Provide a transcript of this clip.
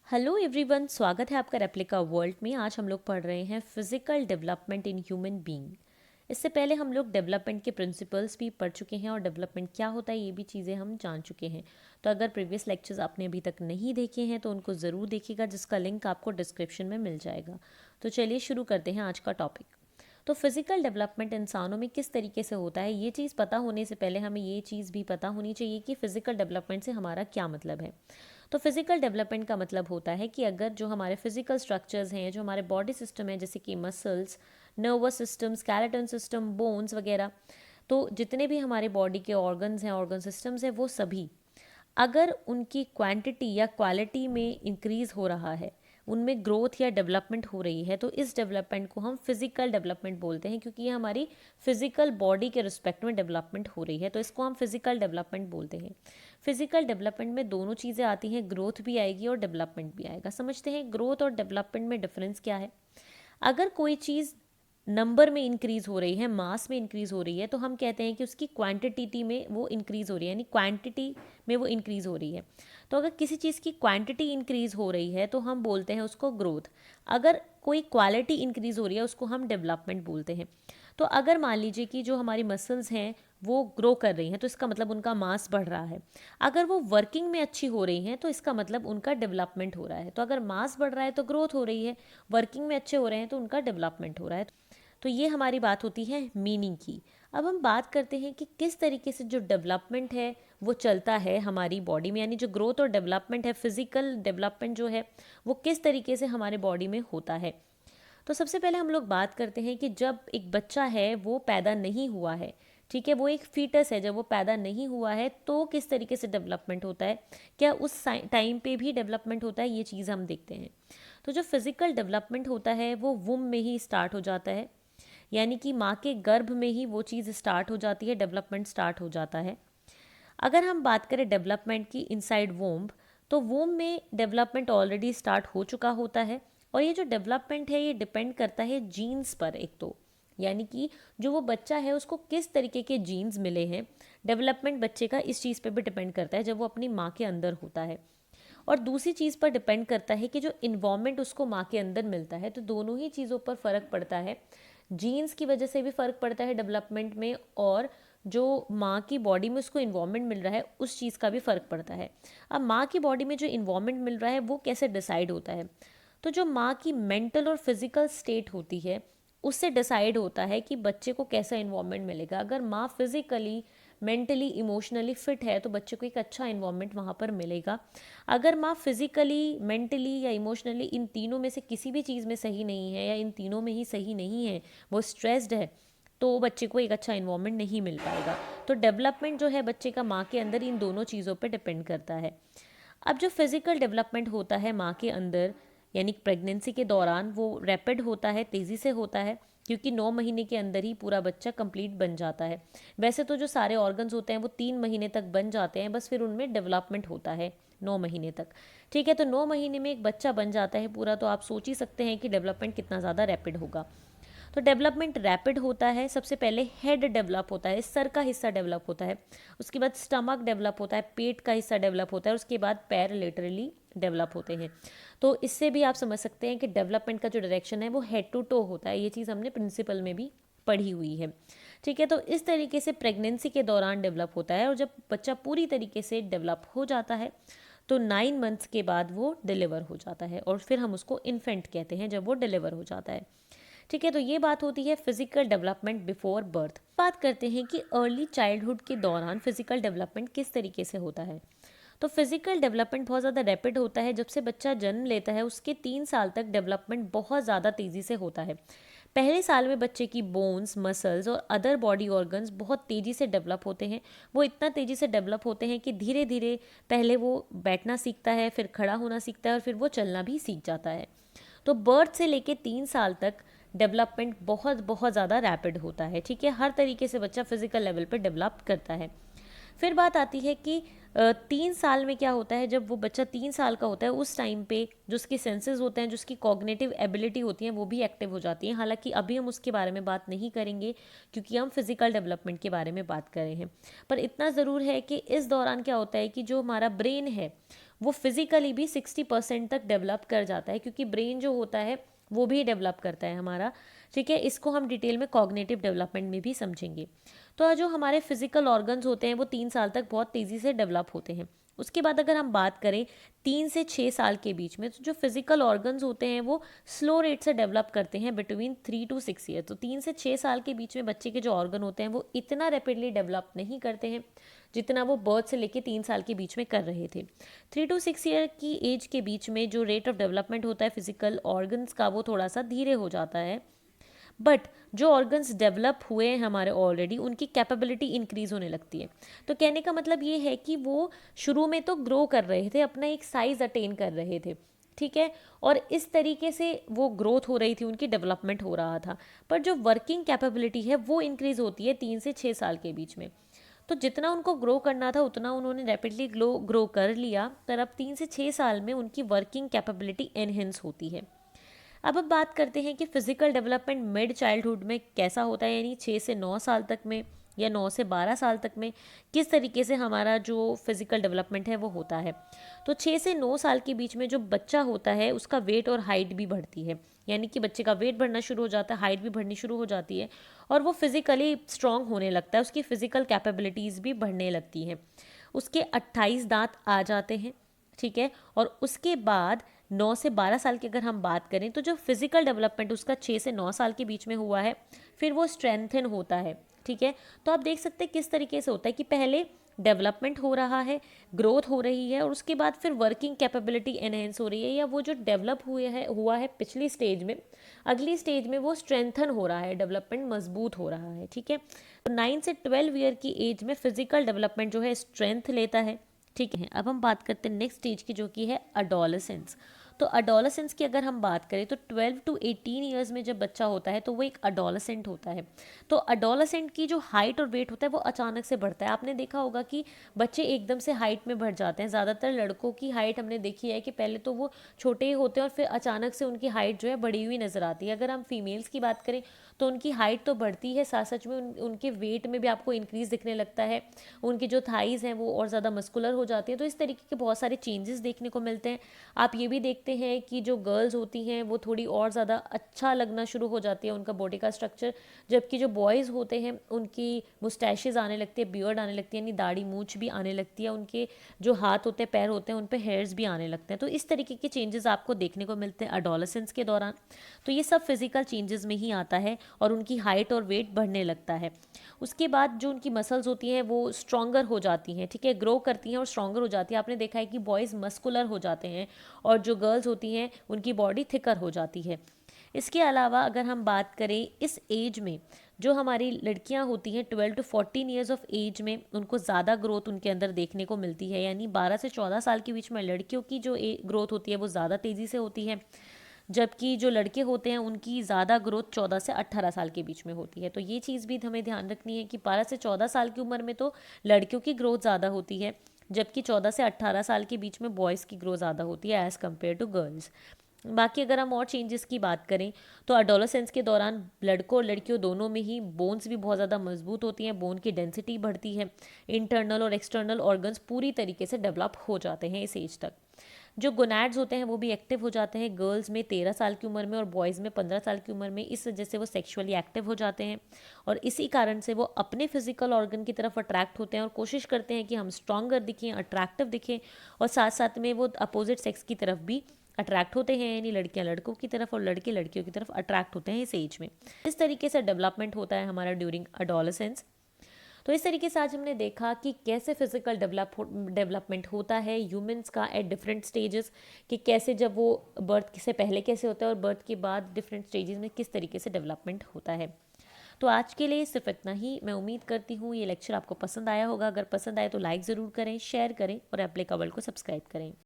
Hello everyone, स्वागत है आपका रेप्लिका वर्ल्ड में। आज हम लोग पढ़ रहे हैं physical development in human being. इससे पहले हम लोग डेवलपमेंट के प्रिंसिपल्स भी पढ़ चुके हैं और डेवलपमेंट क्या होता है ये भी चीज़ें हम जान चुके हैं। तो अगर प्रीवियस लेक्चर्स आपने अभी तक नहीं देखे हैं तो उनको ज़रूर देखिएगा, जिसका लिंक आपको डिस्क्रिप्शन में मिल जाएगा। तो चलिए शुरू करते हैं आज का टॉपिक। तो फिज़िकल डेवलपमेंट इंसानों में किस तरीके से होता है, ये चीज़ पता होने से पहले हमें ये चीज़ भी पता होनी चाहिए कि फ़िज़िकल डेवलपमेंट से हमारा क्या मतलब है। तो फिज़िकल डेवलपमेंट का मतलब होता है कि अगर जो हमारे फिज़िकल स्ट्रक्चर्स हैं, जो हमारे बॉडी सिस्टम है, जैसे कि muscles, nervous system, skeleton system, bones वगैरह, तो जितने भी हमारे बॉडी के ऑर्गन्स हैं, ऑर्गन सिस्टम्स हैं, वो सभी अगर उनकी क्वांटिटी या क्वालिटी में इंक्रीज़ हो रहा है, उनमें ग्रोथ या डेवलपमेंट हो रही है, तो इस डेवलपमेंट को हम फिज़िकल डेवलपमेंट बोलते हैं, क्योंकि ये हमारी फिज़िकल बॉडी के रिस्पेक्ट में डेवलपमेंट हो रही है, तो इसको हम फिज़िकल डेवलपमेंट बोलते हैं। फिज़िकल डेवलपमेंट में दोनों चीज़ें आती हैं, ग्रोथ भी आएगी और डेवलपमेंट भी आएगा। समझते हैं ग्रोथ और डेवलपमेंट में डिफरेंस क्या है। अगर कोई चीज़ नंबर में इंक्रीज हो रही है, मास में इंक्रीज हो रही है, तो हम कहते हैं कि उसकी क्वांटिटी में वो इंक्रीज हो रही है, यानी क्वांटिटी में वो इंक्रीज हो रही है। तो अगर किसी चीज़ की क्वांटिटी इंक्रीज हो रही है तो हम बोलते हैं उसको ग्रोथ। अगर कोई क्वालिटी इंक्रीज हो रही है उसको हम डेवलपमेंट बोलते हैं। तो अगर मान लीजिए कि जो हमारी मसल्स हैं वो ग्रो कर रही हैं तो इसका मतलब उनका मास बढ़ रहा है। अगर वो वर्किंग में अच्छी हो रही हैं तो इसका मतलब उनका डेवलपमेंट हो रहा है। तो अगर मास बढ़ रहा है तो ग्रोथ हो रही है, वर्किंग में अच्छे हो रहे हैं तो उनका डेवलपमेंट हो रहा है। तो ये हमारी बात होती है मीनिंग की। अब हम बात करते हैं कि किस तरीके से जो डेवलपमेंट है वो चलता है हमारी बॉडी में, यानी जो ग्रोथ और डेवलपमेंट है, फिजिकल डेवलपमेंट जो है वो किस तरीके से हमारे बॉडी में होता है। तो सबसे पहले हम लोग बात करते हैं कि जब एक बच्चा है वो पैदा नहीं हुआ है, ठीक है, वो एक फीटस है, जब वो पैदा नहीं हुआ है तो किस तरीके से डेवलपमेंट होता है, क्या उस टाइम पे भी डेवलपमेंट होता है, ये चीज़ हम देखते हैं। तो जो फिज़िकल डेवलपमेंट होता है वो वुम में ही स्टार्ट हो जाता है, यानी कि माँ के गर्भ में ही वो चीज़ स्टार्ट हो जाती है, डेवलपमेंट स्टार्ट हो जाता है। अगर हम बात करें डेवलपमेंट की इनसाइड वोम्ब, तो वोम्ब में डेवलपमेंट ऑलरेडी स्टार्ट हो चुका होता है। और ये जो डेवलपमेंट है ये डिपेंड करता है जीन्स पर, एक तो यानी कि जो वो बच्चा है उसको किस तरीके के जीन्स मिले हैं। डेवलपमेंट बच्चे का इस चीज़ पे भी डिपेंड करता है जब वो अपनी माँ के अंदर होता है। और दूसरी चीज़ पर डिपेंड करता है कि जो इन्वायरमेंट उसको माँ के अंदर मिलता है। तो दोनों ही चीज़ों पर फ़र्क पड़ता है। जीन्स की वजह से भी फ़र्क पड़ता है डेवलपमेंट में, और जो माँ की बॉडी में उसको इन्वायरमेंट मिल रहा है उस चीज़ का भी फ़र्क पड़ता है। अब माँ की बॉडी में जो इन्वायरमेंट मिल रहा है वो कैसे डिसाइड होता है, तो जो माँ की मेंटल और फिज़िकल स्टेट होती है उससे डिसाइड होता है कि बच्चे को कैसा इन्वायरमेंट मिलेगा। अगर माँ फिज़िकली, मेंटली, इमोशनली फिट है तो बच्चे को एक अच्छा इन्वायरमेंट वहाँ पर मिलेगा। अगर माँ फिज़िकली, मेंटली या इमोशनली इन तीनों में से किसी भी चीज़ में सही नहीं है या इन तीनों में ही सही नहीं है, वो स्ट्रेस्ड है, तो बच्चे को एक अच्छा इन्वायरमेंट नहीं मिल पाएगा। तो डेवलपमेंट जो है बच्चे का माँ के अंदर इन दोनों चीज़ों पर डिपेंड करता है। अब जो फिज़िकल डेवलपमेंट होता है माँ के अंदर, यानी प्रेगनेंसी के दौरान, वो रैपिड होता है, तेज़ी से होता है, क्योंकि 9 महीने के अंदर ही पूरा बच्चा कंप्लीट बन जाता है। वैसे तो जो सारे ऑर्गन्स होते हैं वो 3 महीने तक बन जाते हैं, बस फिर उनमें डेवलपमेंट होता है 9 महीने तक। ठीक है, तो 9 महीने में एक बच्चा बन जाता है पूरा, तो आप सोच ही सकते हैं कि डेवलपमेंट कितना ज़्यादा रैपिड होगा। तो डेवलपमेंट रैपिड होता है। सबसे पहले हेड डेवलप होता है, सर का हिस्सा डेवलप होता है, उसके बाद स्टमक डेवलप होता है, पेट का हिस्सा डेवलप होता है, और उसके बाद पैर लिटरली डेवलप होते हैं। तो इससे भी आप समझ सकते हैं कि डेवलपमेंट का जो डायरेक्शन है वो हेड टू टो होता है। ये चीज़ हमने प्रिंसिपल में भी पढ़ी हुई है। ठीक है, तो इस तरीके से प्रेगनेंसी के दौरान डेवलप होता है, और जब बच्चा पूरी तरीके से डेवलप हो जाता है तो 9 मंथ्स के बाद वो डिलीवर हो जाता है, और फिर हम उसको इन्फेंट कहते हैं जब वो डिलीवर हो जाता है। ठीक है, तो ये बात होती है फिजिकल डेवलपमेंट बिफोर बर्थ। बात करते हैं कि अर्ली चाइल्डहुड के दौरान फिजिकल डेवलपमेंट किस तरीके से होता है। तो फिजिकल डेवलपमेंट बहुत ज़्यादा रैपिड होता है। जब से बच्चा जन्म लेता है उसके 3 साल तक डेवलपमेंट बहुत ज़्यादा तेज़ी से होता है। पहले साल में बच्चे की बोन्स, मसल्स और अदर बॉडी ऑर्गन्स बहुत तेज़ी से डेवलप होते हैं। वो इतना तेज़ी से डेवलप होते हैं कि धीरे धीरे पहले वो बैठना सीखता है, फिर खड़ा होना सीखता है, और फिर वो चलना भी सीख जाता है। तो बर्थ से लेके 3 साल तक डेवलपमेंट बहुत बहुत ज़्यादा रैपिड होता है। ठीक है, हर तरीके से बच्चा फिजिकल लेवल पे डेवलप करता है। फिर बात आती है कि 3 साल में क्या होता है। जब वो बच्चा 3 साल का होता है उस टाइम पे जो उसके सेंसेस होते हैं, जो उसकी कॉग्निटिव एबिलिटी होती है, वो भी एक्टिव हो जाती हैं। हालांकि अभी हम उसके बारे में बात नहीं करेंगे क्योंकि हम फिजिकल डेवलपमेंट के बारे में बात कर रहे हैं। पर इतना ज़रूर है कि इस दौरान क्या होता है कि जो हमारा ब्रेन है वो फिज़िकली भी 60% तक डेवलप कर जाता है, क्योंकि ब्रेन जो होता है वो भी डेवलप करता है हमारा, ठीक है। इसको हम डिटेल में कॉग्निटिव डेवलपमेंट में भी समझेंगे। तो जो हमारे फिजिकल ऑर्गन्स होते हैं वो 3 साल तक बहुत तेज़ी से डेवलप होते हैं। उसके बाद अगर हम बात करें 3 से 6 साल के बीच में, तो जो फिजिकल ऑर्गन्स होते हैं वो स्लो रेट से डेवलप करते हैं बिटवीन 3 to 6 ईयर। तो 3 से 6 साल के बीच में बच्चे के जो ऑर्गन होते हैं वो इतना रैपिडली डेवलप नहीं करते हैं जितना वो बर्थ से लेके 3 साल के बीच में कर रहे थे। 3 to 6 ईयर की एज के बीच में जो रेट ऑफ डेवलपमेंट होता है फिजिकल ऑर्गन्स का वो थोड़ा सा धीरे हो जाता है। बट जो ऑर्गन्स डेवलप हुए हैं हमारे ऑलरेडी, उनकी कैपेबिलिटी इंक्रीज होने लगती है। तो कहने का मतलब ये है कि वो शुरू में तो ग्रो कर रहे थे, अपना एक साइज अटेन कर रहे थे, ठीक है, और इस तरीके से वो ग्रोथ हो रही थी, उनकी डेवलपमेंट हो रहा था। पर जो वर्किंग कैपेबिलिटी है वो इंक्रीज होती है 3 से 6 साल के बीच में। तो जितना उनको ग्रो करना था उतना उन्होंने रैपिडली ग्रो कर लिया, पर अब 3 से 6 साल में उनकी वर्किंग कैपेबिलिटी एनहेंस होती है। अब बात करते हैं कि फिजिकल डेवलपमेंट मिड चाइल्डहुड में कैसा होता है, यानी 6 से 9 साल तक में या 9 से 12 साल तक में किस तरीके से हमारा जो फिजिकल डेवलपमेंट है वो होता है। तो 6 से 9 साल के बीच में जो बच्चा होता है उसका वेट और हाइट भी बढ़ती है, यानी कि बच्चे का वेट बढ़ना शुरू हो जाता है, हाइट भी बढ़नी शुरू हो जाती है, और वो फिजिकली स्ट्रांग होने लगता है, उसकी फिजिकल कैपेबिलिटीज़ भी बढ़ने लगती हैं। उसके 28 दांत आ जाते हैं, ठीक है। और उसके बाद 9 से 12 साल की अगर हम बात करें तो जो फिजिकल डेवलपमेंट उसका 6 से 9 साल के बीच में हुआ है, फिर वो स्ट्रेंथन होता है, ठीक है। तो आप देख सकते हैं किस तरीके से होता है कि पहले डेवलपमेंट हो रहा है, ग्रोथ हो रही है, और उसके बाद फिर वर्किंग कैपेबिलिटी एनहेंस हो रही है, या वो जो डेवलप हुआ है पिछली स्टेज में, अगली स्टेज में वो स्ट्रेंथन हो रहा है, डेवलपमेंट मजबूत हो रहा है, ठीक है। तो 9 से 12 ईयर की एज में फिजिकल डेवलपमेंट जो है स्ट्रेंथ लेता है, ठीक है। अब हम बात करते हैं नेक्स्ट स्टेज की, जो कि है अडोलेसेंस। तो अडोलेसेंस की अगर हम बात करें तो 12 to 18 ईयर्स में जब बच्चा होता है तो वो एक अडोलेसेंट होता है। तो अडोलेसेंट की जो हाइट और वेट होता है वो अचानक से बढ़ता है। आपने देखा होगा कि बच्चे एकदम से हाइट में बढ़ जाते हैं। ज़्यादातर लड़कों की हाइट हमने देखी है कि पहले तो वो छोटे ही होते हैं और फिर अचानक से उनकी हाइट जो है बढ़ी हुई नज़र आती है। अगर हम फीमेल्स की बात करें तो उनकी हाइट तो बढ़ती है, साथ सच में उनके वेट में भी आपको इंक्रीज़ दिखने लगता है। उनकी जो थाइज़ हैं वो और ज़्यादा मस्कुलर हो जाती हैं। तो इस तरीके के बहुत सारे चेंजेस देखने को मिलते हैं। आप ये भी देखते हैं कि जो गर्ल्स होती हैं वो थोड़ी और ज़्यादा अच्छा लगना शुरू हो जाती है उनका बॉडी का स्ट्रक्चर, जबकि जो बॉयज़ होते हैं उनकी मुस्टैशेज़ आने लगती है, बियर्ड आने लगती है, यानी दाढ़ी मूंछ भी आने लगती है, उनके जो हाथ होते हैं, पैर होते हैं, उन पे हेयर्स भी आने लगते हैं। तो इस तरीके के चेंजेस आपको देखने को मिलते हैं अडोलेसेंस के दौरान। तो ये सब फिजिकल चेंजेस में ही आता है और उनकी हाइट और वेट बढ़ने लगता है। उसके बाद जो उनकी मसल्स होती हैं वो स्ट्रॉन्गर हो जाती हैं, ठीक है, ग्रो करती हैं और स्ट्रॉन्गर हो जाती है। आपने देखा है कि बॉयज़ मस्कुलर हो जाते हैं और जो गर्ल्स होती हैं उनकी बॉडी थिकर हो जाती है। इसके अलावा अगर हम बात करें इस एज में जो हमारी लड़कियां होती हैं 12 to 14 ईयर्स ऑफ एज में, उनको ज़्यादा ग्रोथ उनके अंदर देखने को मिलती है, यानी 12 से 14 साल के बीच में लड़कियों की जो ग्रोथ होती है वो ज़्यादा तेज़ी से होती है, जबकि जो लड़के होते हैं उनकी ज़्यादा ग्रोथ 14 से 18 साल के बीच में होती है। तो ये चीज़ भी हमें ध्यान रखनी है कि 12 से 14 साल की उम्र में तो लड़कियों की ग्रोथ ज़्यादा होती है, जबकि 14 से 18 साल के बीच में बॉयज़ की ग्रोथ ज़्यादा होती है एज़ कम्पेयर टू गर्ल्स। बाकी अगर हम और चेंजेस की बात करें तो अडोलेसेंस के दौरान लड़कों और लड़कियों दोनों में ही बोन्स भी बहुत ज़्यादा मजबूत होती हैं, बोन की डेंसिटी बढ़ती है, इंटरनल और एक्सटर्नल ऑर्गन्स पूरी तरीके से डेवलप हो जाते हैं इस एज तक। जो गोनैड्स होते हैं वो भी एक्टिव हो जाते हैं गर्ल्स में 13 साल की उम्र में और बॉयज़ में 15 साल की उम्र में। इस वजह से वो सेक्सुअली एक्टिव हो जाते हैं और इसी कारण से वो अपने फिजिकल ऑर्गन की तरफ अट्रैक्ट होते हैं और कोशिश करते हैं कि हम स्ट्रॉन्गर दिखें, अट्रैक्टिव दिखें, और साथ साथ में वो अपोजिट सेक्स की तरफ भी अट्रैक्ट होते हैं, यानी लड़कियां लड़कों की तरफ और लड़के लड़कियों की तरफ अट्रैक्ट होते हैं इस एज में। इस तरीके से डेवलपमेंट होता है हमारा ड्यूरिंग अडोलेसेंस। तो इस तरीके से आज हमने देखा कि कैसे फिजिकल डेवलपमेंट होता है ह्यूमंस का एट डिफरेंट स्टेजेस, कि कैसे जब वो बर्थ से पहले कैसे होता है और बर्थ के बाद डिफरेंट स्टेजेस में किस तरीके से डेवलपमेंट होता है। तो आज के लिए सिर्फ इतना ही। मैं उम्मीद करती हूँ ये लेक्चर आपको पसंद आया होगा। अगर पसंद आए तो लाइक ज़रूर करें, शेयर करें और एप्लीकेबल को सब्सक्राइब करें।